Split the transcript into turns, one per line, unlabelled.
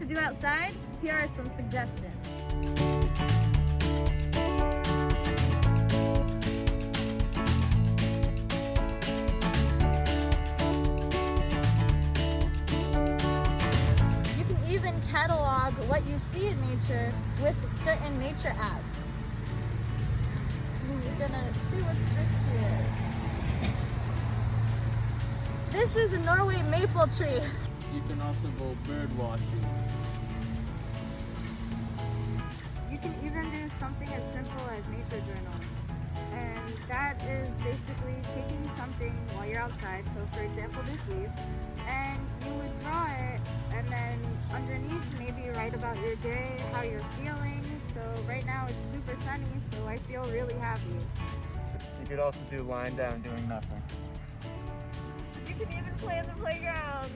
do outside, here are some suggestions. You can even catalog what you see in nature with certain nature apps. We're gonna see what's this here. This is a Norway maple tree.
You can also go bird watching.
You can even do something as simple as nature journal. And that is basically taking something while you're outside, so for example this leaf, and you would draw it and then underneath maybe write about your day, how you're feeling. So right now it's super sunny, so I feel really happy.
You could also do lying down doing nothing.
You can even play on the playground.